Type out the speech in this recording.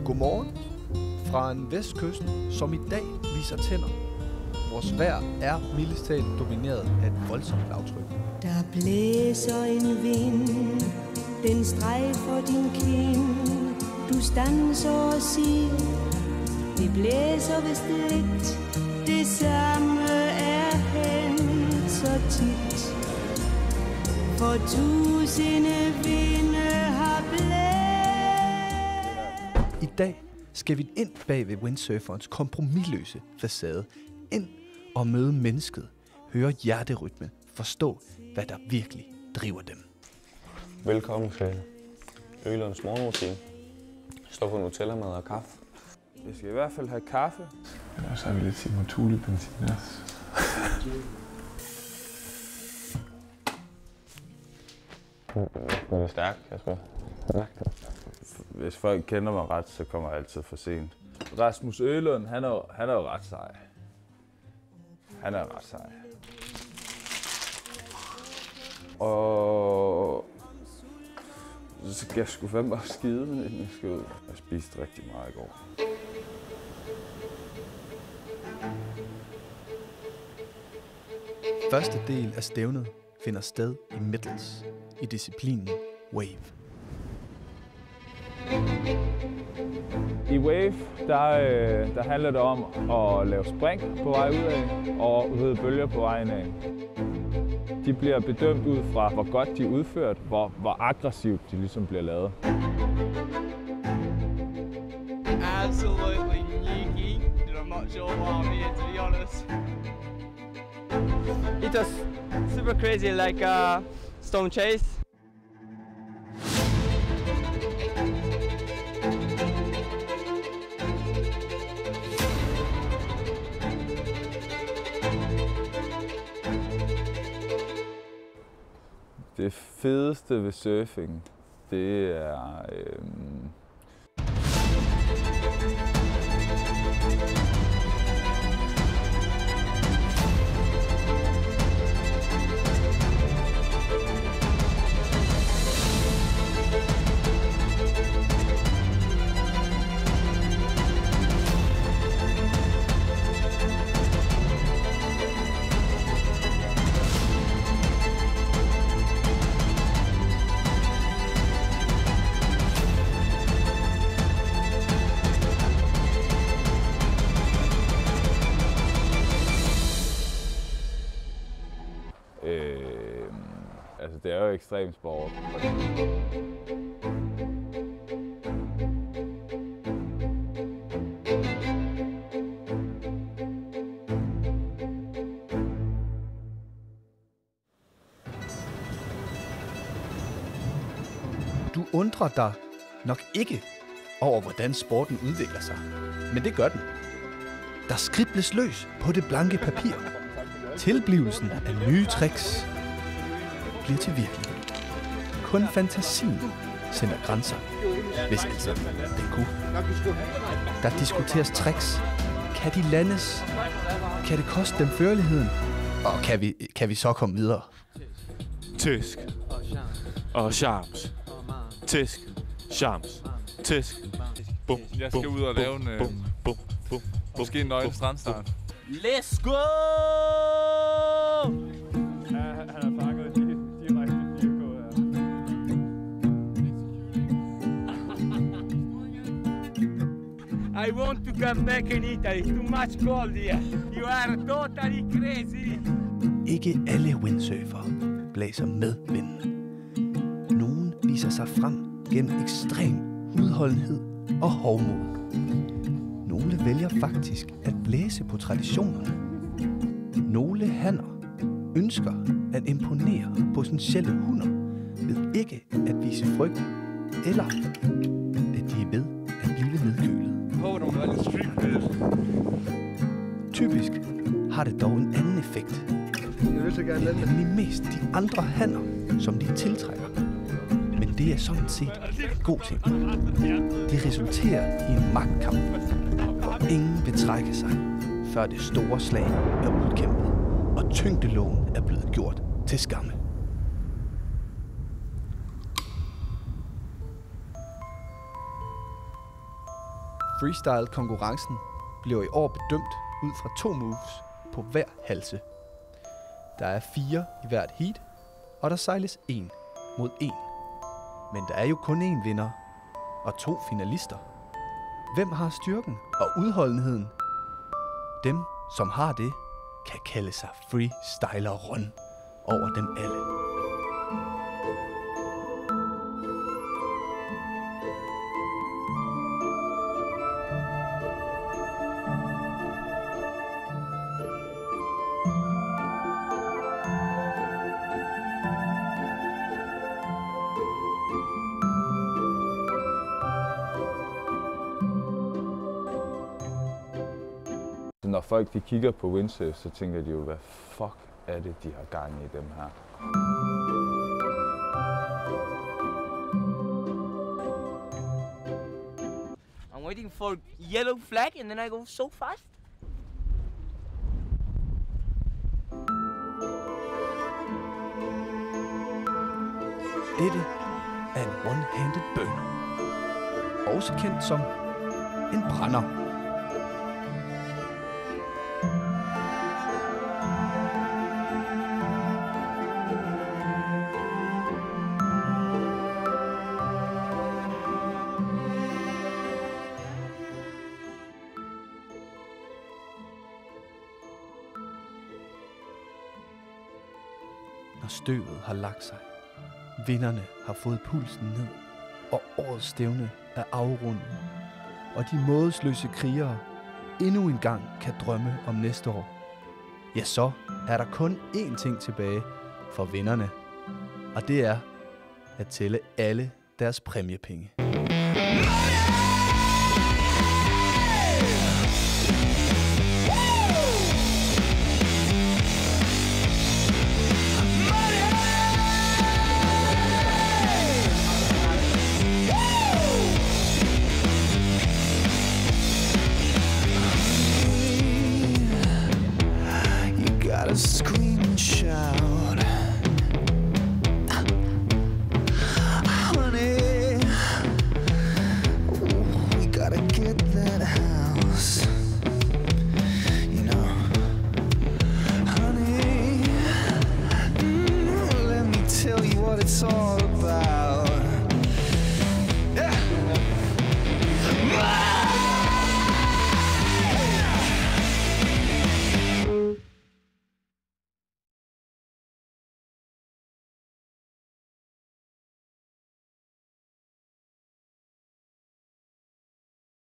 Godmorgen fra en vestkyst, som i dag viser tænder. Vores vejr er mildest talt domineret af et voldsomt lavtryk. Der blæser en vind, den strejfer din kind. Du standser og siger, det blæser vist lidt. Det samme er hændt så tit. For tusinde vinde har blæst. I dag skal vi ind bag ved windsurferens kompromisløse facade. Ind og møde mennesket, høre hjerterytme, forstå, hvad der virkelig driver dem. Velkommen til Ølands morgenrutine. Står på Nutella mad og kaffe. Jeg skal i hvert fald have kaffe. Og så har vi lidt Simon Thule-benzin også. Det er stærkt, Kasper. Hvis folk kender mig ret, så kommer jeg altid for sent. Rasmus Ølund, han er jo ret sej. Han er ret sej. Og så skal jeg sgu fandme bare skide, inden jeg skal ud. Jeg spiste rigtig meget i går. Første del af stævnet finder sted i Middles, i disciplinen Wave. I Wave, der handler det om at lave spring på vej ud af og ride bølger på vejen af. De bliver bedømt ud fra, hvor godt de er udført, hvor aggressivt de ligesom bliver lavet. Absolutely nuky, and I'm not sure why I'm here, to be honest. It was super crazy, like a stone chase. Det fedeste ved surfing, det er altså det er jo ekstrem sport. Du undrer dig nok ikke over, hvordan sporten udvikler sig. Men det gør den. Der skribles løs på det blanke papir. Tilblivelsen af nye tricks bliver til virkelighed. Kun fantasien sender grænser, hvis altså den kunne. Der diskuteres tricks. Kan de landes? Kan det koste dem førligheden? Og kan vi så komme videre? Tisk og charms. Tisk, charms. Tisk. Bum, Jeg skal ud og lave en måske en nøgle strandstart. Let's go! Han har fanget direkte 4K her. I want to come back in Italy. Too much cold here. You are totally crazy. Ikke alle windsurfere blæser med vinden. Nogen viser sig frem gennem ekstrem udholdenhed og hovmod. Nogle vælger faktisk at blæse på traditionerne. Nogle hanner ønsker at imponere potentielle hunner ved ikke at vise frygt, eller at de er ved at blive nedkølet. Typisk har det dog en anden effekt. Nemlig mest de andre hanner, som de tiltrækker. Men det er sådan set en god ting. Det resulterer i en magtkamp, hvor ingen vil trække sig, før det store slag er udkæmpet, og tyngdeloven er blevet gjort til skamme. Freestyle-konkurrencen bliver i år bedømt ud fra 2 moves på hver halse. Der er 4 i hvert heat, og der sejles 1 mod 1. Men der er jo kun 1 vinder og 2 finalister. Hvem har styrken og udholdenheden? Dem, som har det, kan kalde sig freestyler-run over dem alle. Når folk de kigger på windsurf, så tænker de jo, hvad fuck er det, de har gang i dem her. I'm waiting for yellow flag and then I go so fast. Dette er en one-handed burner, også kendt som en brænder. Når støvet har lagt sig, vinderne har fået pulsen ned, og årets stævne er afrundet, og de mådesløse krigere endnu en gang kan drømme om næste år, ja, så er der kun én ting tilbage for vinderne, og det er at tælle alle deres præmiepenge.